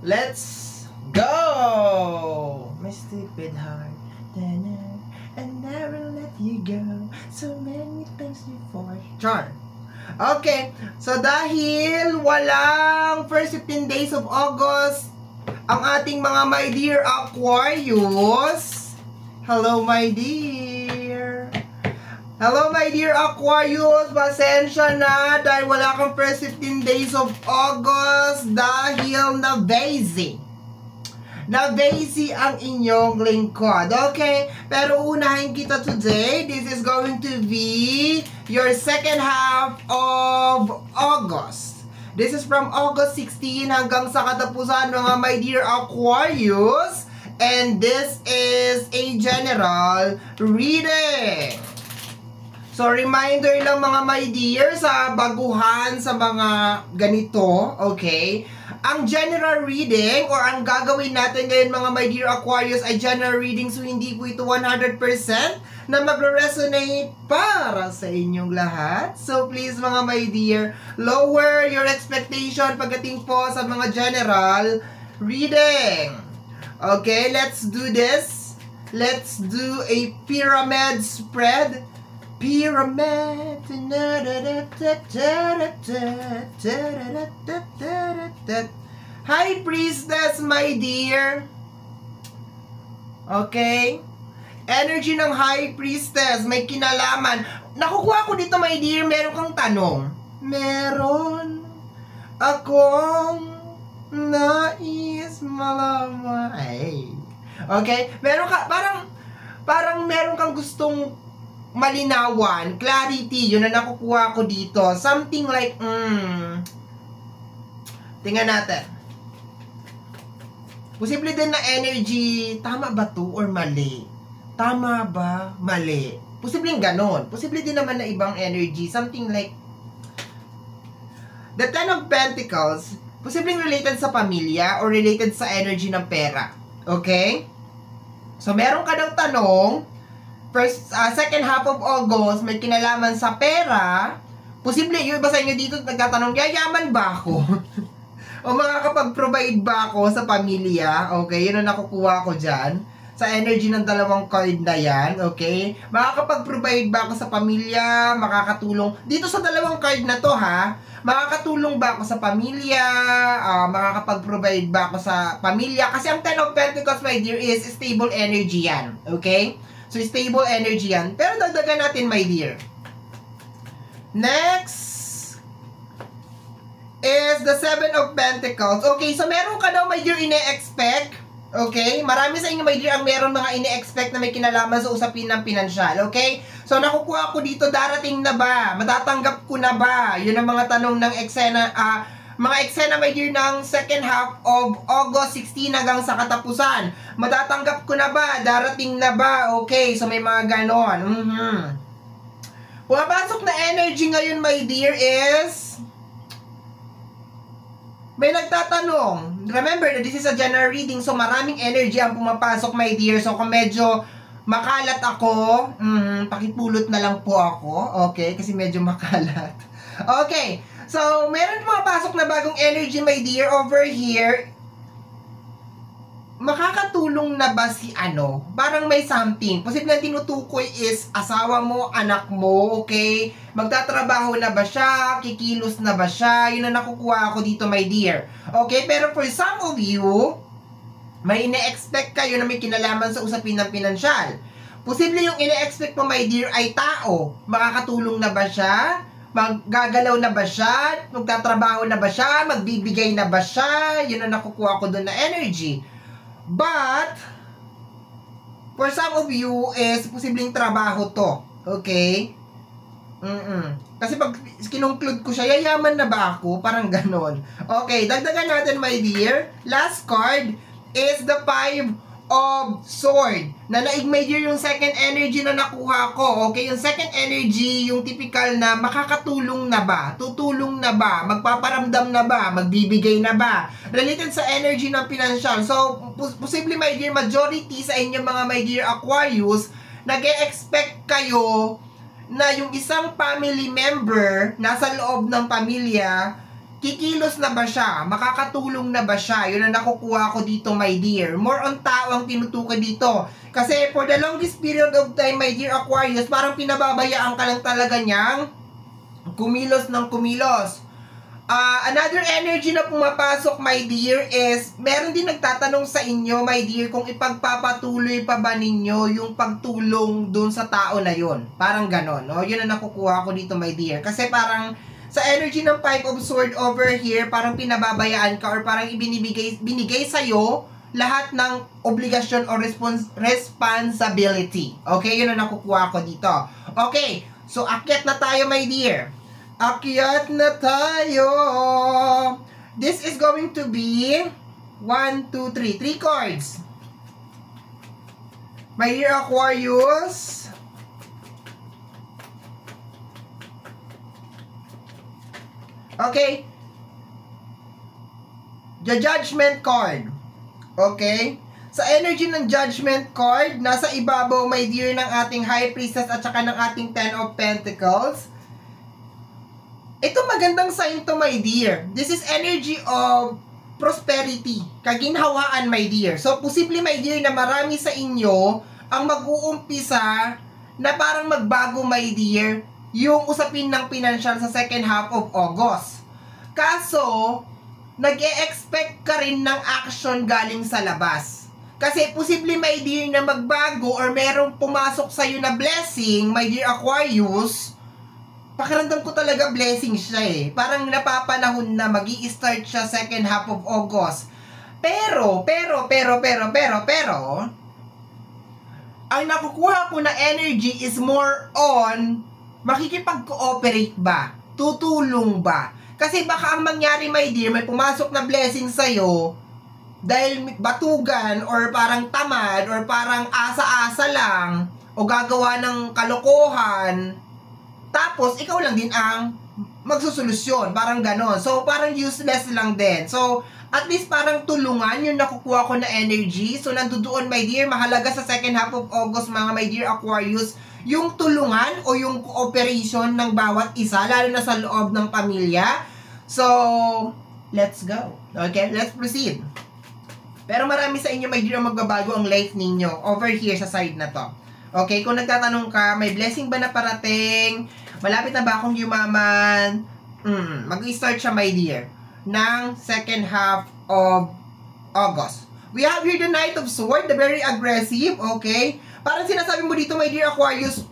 Let's go! My stupid heart, and never let you go. So many things before. Char. Okay, so dahil walang first 15 days of August, ang ating mga my dear Aquarius. Hello my dear. Hello my dear Aquarius, pasensya na dahil wala kang first 15 days of August dahil na-busy ang inyong lingkod. Okay? Pero unahin kita today. This is going to be your second half of August. This is from August 16 hanggang sa katapusan mga my dear Aquarius. And this is a general reading. So, reminder lang mga my dear sa baguhan sa mga ganito, okay? Ang general reading or ang gagawin natin ngayon mga my dear Aquarius ay general reading, so hindi po ito 100% na magre-resonate para sa inyong lahat. So, please mga my dear, lower your expectation pagdating po sa mga general reading. Okay, let's do this. Let's do a pyramid spread. Pyramid. Hi priestess my dear. Okay, energy ng high priestess may kinalaman. Nakukuha ko dito my dear, meron kang tanong. Meron akong nais malaman. Ay. Okay, meron ka parang meron kang gustong malinawan, clarity, yun na nakukuha ko dito. Something like, tingnan natin. Posible din na energy, tama ba to or mali? Tama ba? Mali. Posibleng ganon. Posible din naman na ibang energy, something like, the Ten of Pentacles, posibleng related sa pamilya or related sa energy ng pera. Okay? So, meron ka daw tanong, second half of August, may kinalaman sa pera. Posible, yung iba sa inyo dito nagtatanong, yayaman ba ako? O makakapag-provide ba ako sa pamilya? Okay, yun ang nakukuha ko dyan. Sa energy ng dalawang card na yan, okay? Makakapag-provide ba ako sa pamilya? Makakatulong? Dito sa dalawang card na to, ha? Makakatulong ba ako sa pamilya? Makakapag-provide ba ako sa pamilya? Kasi ang Ten of Pentacles, my dear, is stable energy yan. Okay? So, stable energy yan. Pero dagdagan natin, my dear. Next is the Seven of Pentacles. Okay, so meron ka daw, my dear, ine-expect. Okay? Marami sa inyo, my dear, ang meron mga ine-expect na may kinalaman sa usapin ng pinansyal. Okay? So, nakukuha ko dito, darating na ba? Matatanggap ko na ba? Yun ang mga tanong ng eksena, mga eksena, my dear, ng second half of August 16 hanggang sa katapusan. Matatanggap ko na ba? Darating na ba? Okay, so may mga ganon. Pumapasok na energy ngayon, my dear, is may nagtatanong. Remember that this is a general reading, so maraming energy ang pumapasok, my dear. So kung medyo makalat ako, pakipulot na lang po ako. Okay, kasi medyo makalat. Okay, so meron pumapasok na bagong energy, my dear, over here. Makakatulong na ba si ano? Parang may something. Posible na tinutukoy is asawa mo, anak mo, okay? Magtatrabaho na ba siya? Kikilos na ba siya? Yun ang nakukuha ako dito, my dear. Okay, pero for some of you, may ine-expect kayo na may kinalaman sa usapin ng pinansyal. Posible yung ine-expect mo, my dear, ay tao. Makakatulong na ba siya? Maggagalaw na ba siya? Magtatrabaho na ba siya? Magbibigay na ba siya? Yun ang nakukuha ko doon na energy. But, for some of you, is posibleng trabaho to. Okay? Kasi pag kinongclude ko siya, yayaman na ba ako? Parang ganon. Okay, dagdagan natin, my dear. Last card is the Five of Sword. Na naig-major yung second energy na nakuha ko. Okay, yung second energy, yung typical na makakatulong na ba? Tutulong na ba? Magpaparamdam na ba? Magbibigay na ba? Related sa energy ng financial. So, posible, my dear, majority sa inyo mga my dear Aquarius, nag-e-expect kayo na yung isang family member nasa loob ng pamilya Kikilos na ba siya? Makakatulong na ba siya? Yun ang nakukuha ko dito, my dear. More on tao ang tinutukoy dito. Kasi for the longest period of time, my dear Aquarius, parang pinababayaan ka lang talaga niyang kumilos ng kumilos. Another energy na pumapasok, my dear, is meron din nagtatanong sa inyo, my dear, kung ipagpapatuloy pa ba ninyo yung pagtulong dun sa tao na yun. Parang ganon, no? Yun ang nakukuha ko dito, my dear. Kasi parang sa energy ng Five of Swords over here, parang pinababayaan ka or parang binigay sa'yo lahat ng obligasyon or responsibility. Okay, yun ang nakukuha ko dito. Okay, so akyat na tayo, my dear. Akyat na tayo. This is going to be 1, 2, 3. 3 cards. My dear Aquarius. Okay. The Judgment card. Okay. Sa energy ng Judgment card, nasa ibabaw, my dear, ng ating High Priestess at saka ng ating Ten of Pentacles. Ito magandang sign to, my dear. This is energy of prosperity. Kaginhawaan, my dear. So, posible, my dear, na marami sa inyo ang mag-uumpisa na parang magbago, my dear, yung usapin ng financial sa second half of August. Kaso, nag-e-expect ka rin ng action galing sa labas. Kasi posible, my dear, na magbago or merong pumasok sa'yo na blessing, my dear Aquarius. Pakiramdam ko talaga blessing siya eh. Parang napapanahon na magi-start siya second half of August. Pero, ang nakukuha ko na energy is more on makikipag-cooperate ba? Tutulong ba? Kasi baka ang mangyari, my dear, may pumasok na blessing sa'yo dahil batugan or parang tamad or parang asa-asa lang o gagawa ng kalokohan, tapos ikaw lang din ang magsusolusyon. Parang ganon. So, parang useless lang din. So, at least parang tulungan yung nakukuha ko na energy. So, nandoon, my dear, mahalaga sa second half of August, mga my dear Aquarius, yung tulungan o yung cooperation ng bawat isa, lalo na sa loob ng pamilya. So, let's go. Okay, let's proceed. Pero marami sa inyo, my dear, magbabago ang life ninyo over here sa side na to. Okay, kung nagtatanong ka, may blessing ba na parating? Malapit na ba akong yumaman? Mag-start siya, my dear, ng second half of August. We have here the Knight of Swords, the very aggressive, okay? Parang sinasabi mo dito, my dear Aquarius,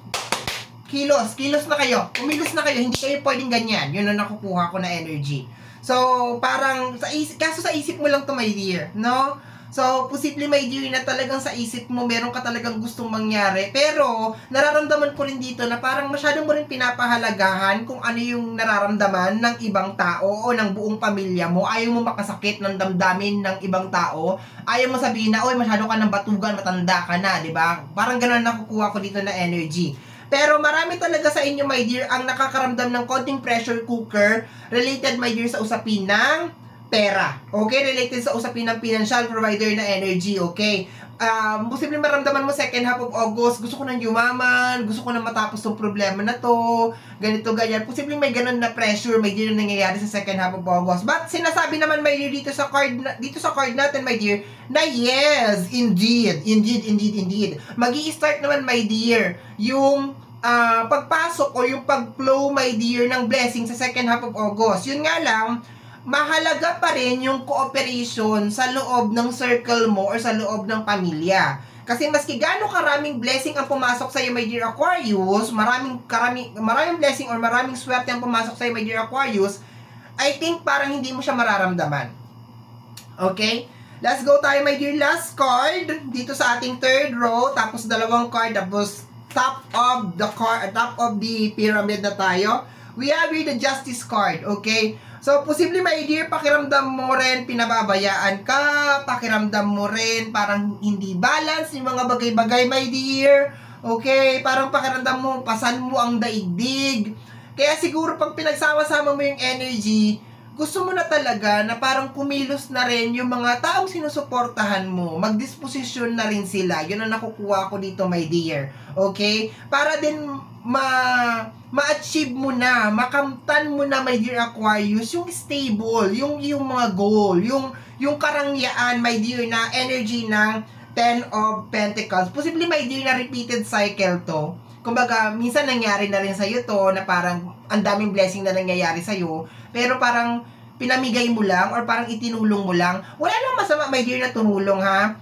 kilos na kayo, umilos na kayo, hindi kayo pwedeng ganyan. Yun ang nakukuha ko na energy. So, parang, kaso sa isip mo lang to, my dear, no? So, posible, my dear, na talagang sa isip mo, meron ka talagang gustong mangyari. Pero, nararamdaman ko rin dito na parang masyado mo rin pinapahalagahan kung ano yung nararamdaman ng ibang tao o ng buong pamilya mo. Ayaw mo makasakit ng damdamin ng ibang tao. Ayaw mo sabihin na, oy, masyado ka ng batugan, matanda ka na, di ba? Parang gano'n nakukuha ko dito na energy. Pero marami talaga sa inyo, my dear, ang nakakaramdam ng konting pressure cooker related, my dear, sa usapin ng pera. Okay? Related sa usapin ng financial provider na energy. Okay? Posibleng maramdaman mo second half of August, gusto ko nang yumaman, gusto ko nang matapos yung problema na to, ganito, ganyan. Posibleng may ganun na pressure, may dear, na nangyayari sa second half of August. But sinasabi naman, my dear, dito sa card natin, my dear, na yes, indeed. Magi-start naman, my dear, yung pagpasok o yung pag-flow, my dear, ng blessing sa second half of August. Yun nga lang, mahalaga pa rin yung cooperation sa loob ng circle mo or sa loob ng pamilya. Kasi maski gaano karaming blessing ang pumasok sa iyo, my dear Aquarius, maraming blessing or maraming swerte ang pumasok sa iyo, my dear Aquarius, I think parang hindi mo siya mararamdaman. Okay? Let's go tayo, my dear, last card dito sa ating third row, tapos dalawang card, tapos top of the pyramid na tayo. We have here the Justice card, okay? So, posible, my dear, pakiramdam mo rin, pinababayaan ka, pakiramdam mo rin, parang hindi balance yung mga bagay-bagay, my dear. Okay, parang pakiramdam mo, pasan mo ang daigdig. Kaya siguro, pag pinagsama-sama mo yung energy, gusto mo na talaga na parang kumilos na rin yung mga taong sinusuportahan mo. Magdisposisyon na rin sila. Yun ang nakukuha ko dito, my dear. Okay? Para din ma-achieve mo na, makamtan mo na, my dear Aquarius, yung stable, yung mga goal, yung karangyaan, my dear, na energy ng Ten of Pentacles. Posible, my dear, na repeated cycle to. Kumbaga, minsan nangyari na rin sa'yo to, na parang ang daming blessing na nangyayari sa'yo, pero parang pinamigay mo lang, or parang itinulong mo lang. Wala lang masama, my dear, na tumulong, ha?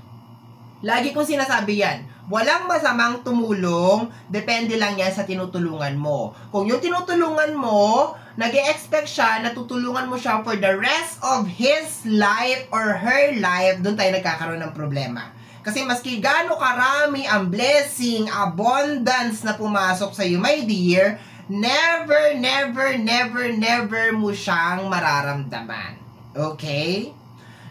Lagi kong sinasabi yan. Walang masamang tumulong, depende lang yan sa tinutulungan mo. Kung yung tinutulungan mo, nag-e-expect siya na tutulungan mo siya for the rest of his life or her life, doon tayo nagkakaroon ng problema. Kasi maski gaano karami ang blessing, abundance na pumasok sa iyo, my dear, never, never, never, never mo siyang mararamdaman. Okay?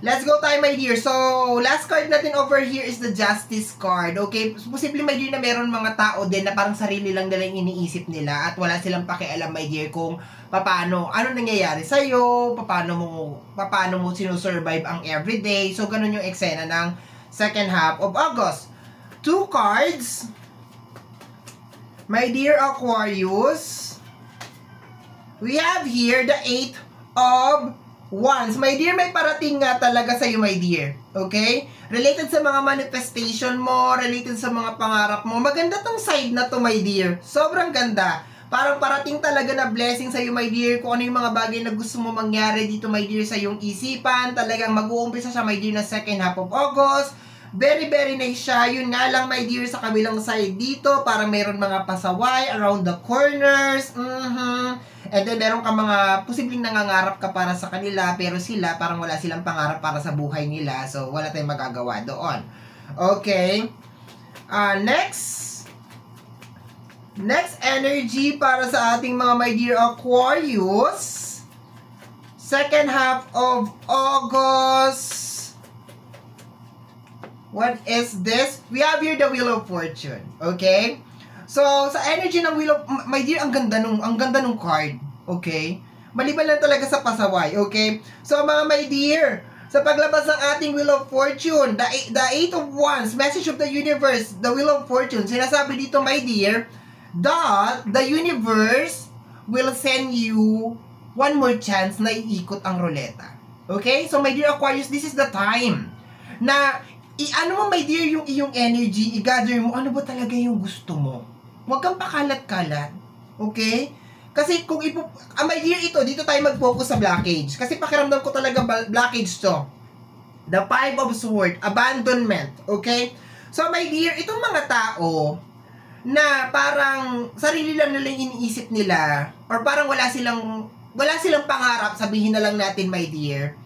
Let's go tayo, my dear. So, last card natin over here is the Justice card. Okay? Posible, my dear, na meron mga tao din na parang sarili lang nila yung iniisip nila at wala silang pakialam, my dear, kung paano, ano nangyayari sa'yo, paano mo sinusurvive ang everyday. So, ganun yung eksena ng second half of August. 2 cards. My dear Aquarius, we have here the 8 of Wands. My dear, may parating nga talaga sa'yo, my dear. Okay? Related sa mga manifestation mo, related sa mga pangarap mo. Maganda tong side na to, my dear. Sobrang ganda. Parang parating talaga na blessing sa'yo, my dear. Kung ano yung mga bagay na gusto mo mangyari dito, my dear, sa iyong isipan. Talagang mag-uumpisa siya, my dear, na second half of August. Very, very nice siya. Yun nga lang, my dear, sa kabilang side dito, parang mayroon mga pasaway around the corners. And then, meron ka mga posibleng nangangarap ka para sa kanila, pero sila, parang wala silang pangarap para sa buhay nila. So, wala tayong magagawa doon. Okay. Next energy para sa ating mga my dear Aquarius. Second half of August. What is this? We have here the Wheel of Fortune. Okay? So, sa energy ng Wheel of... My dear, ang ganda nung card. Okay? Maliban lang talaga sa pasaway. Okay? So, mga my dear, sa paglabas ng ating Wheel of Fortune, the 8 of Wands, message of the universe, the Wheel of Fortune, sinasabi dito, my dear, that the universe will send you one more chance na iikot ang ruleta. Okay? So, my dear Aquarius, this is the time na ano mo, my dear, yung iyong energy, i-gather mo, ano ba talaga yung gusto mo? Huwag kang pakalat-kalat. Okay? Kasi kung my dear, dito tayo mag-focus sa blockage. Kasi pakiramdam ko talaga blockage to. The 5 of Swords, abandonment. Okay? So, my dear, itong mga tao na parang sarili lang nila yung iniisip nila, or parang wala silang pangarap, sabihin na lang natin, my dear,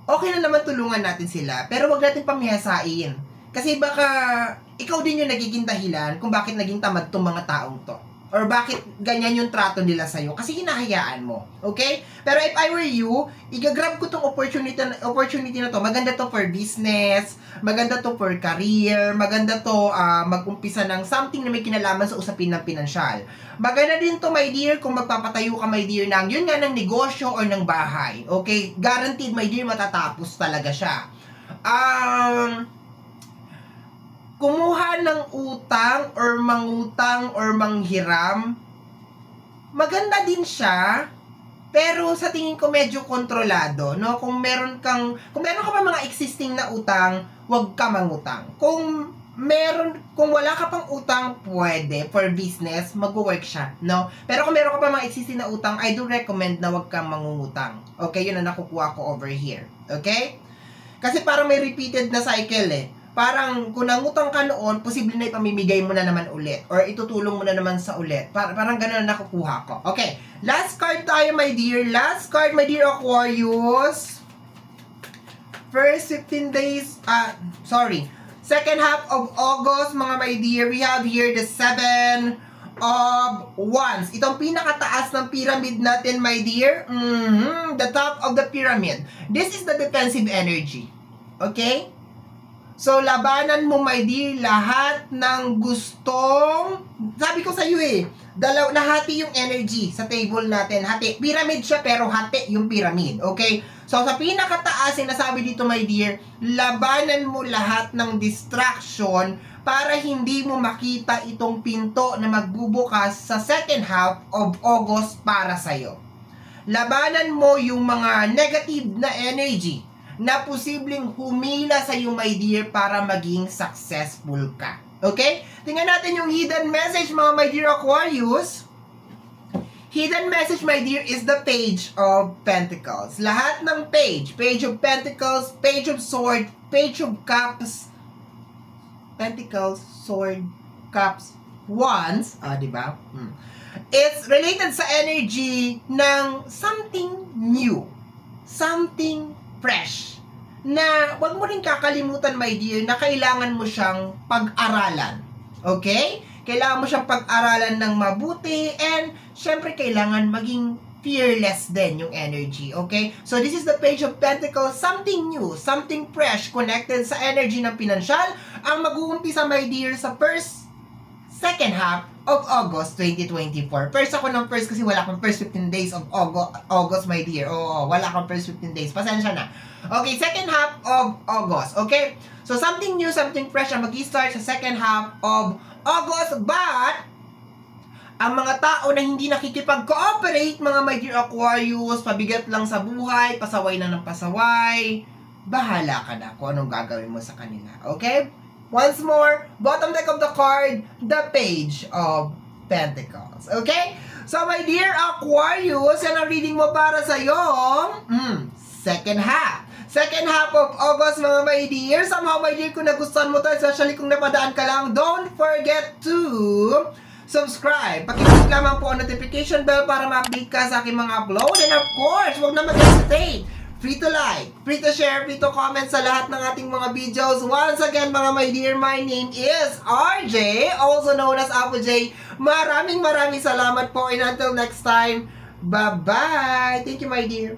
okay na naman tulungan natin sila, pero wag natin pamihasain. Kasi baka ikaw din yung nagiging dahilan kung bakit naging tamad tong mga taong to. Or bakit ganyan yung trato nila sa'yo. Kasi hinahayaan mo. Okay? Pero if I were you, igagrab ko tong opportunity na to. Maganda to for business, maganda to for career, maganda to mag-umpisa ng something na may kinalaman sa usapin ng pinansyal. Maganda din to, my dear, kung magpapatayo ka, my dear, yun nga, ng negosyo or ng bahay. Okay? Guaranteed, my dear, matatapos talaga siya. Kumuha ng utang or mangutang or manghiram, maganda din siya, pero sa tingin ko medyo kontrolado, no? Kung meron ka pa mga existing na utang, wag ka mangutang. Kung wala ka pang utang, pwede for business, mag-work siya, no? Pero kung meron ka pa mga existing na utang, I do recommend na wag kang mangungutang. Okay, yun ang nakukuha ko over here. Okay? Kasi parang may repeated na cycle eh. Parang kung nangutang ka noon, posible na ipamimigay mo na naman ulit. Or itutulong mo na naman sa ulit. Parang ganun na nakukuha ko. Okay. Last card tayo, my dear. Last card, my dear Aquarius. First 15 days, second half of August, mga my dear, we have here the 7 of Wands. Itong pinakataas ng pyramid natin, my dear. The top of the pyramid. This is the defensive energy. Okay? So, labanan mo, my dear, lahat ng gustong, sabi ko sa iyo nahati yung energy sa table natin. Hati. Pyramid siya pero hati yung pyramid. Okay? So, sa pinakataas, sinasabi dito, my dear, labanan mo lahat ng distraction para hindi mo makita itong pinto na magbubukas sa second half of August para sa'yo. Labanan mo yung mga negative na energy na posibleng humila sa'yo, my dear, para maging successful ka. Okay? Tingnan natin yung hidden message, mga my dear Aquarius. Hidden message, my dear, is the Page of Pentacles. Lahat ng page of Pentacles, Page of Sword, Page of Cups, Pentacles, Sword, Cups, Wands, diba? It's related sa energy ng something new, something fresh, na wag mo rin kakalimutan, my dear, na kailangan mo siyang pag-aralan. Okay? Kailangan mo siyang pag-aralan ng mabuti, and syempre kailangan maging fearless din yung energy. Okay? So this is the Page of Pentacles, something new, something fresh, connected sa energy ng pinansyal, ang mag-uumpisa, my dear, sa second half of August 2024. First ako ng first kasi wala akong first 15 days of August, my dear. Oo, wala akong first 15 days. Pasensya na. Okay, second half of August. Okay? So, something new, something fresh ang mag-start sa second half of August. But, ang mga tao na hindi nakikipag-cooperate, mga my dear Aquarius, pabigat lang sa buhay, pasaway na ng pasaway, bahala ka na kung anong gagawin mo sa kanila. Okay? Once more, bottom deck of the card, the Page of Pentacles. Okay? So, my dear Aquarius, yan ang reading mo para sa'yo. Second half. Second half of August, mga my dear. Somehow, my dear, kung nagustuhan mo to, especially kung napadaan ka lang, don't forget to subscribe. Pakiclick lamang po ang notification bell para ma-update ka sa aking mga upload. And of course, huwag na mag-hesitate. Free to like, free to share, free to comment sa lahat ng ating mga videos. Once again, mga my dear, my name is RJ, also known as Apo J. Maraming salamat po, and until next time, bye-bye! Thank you, my dear.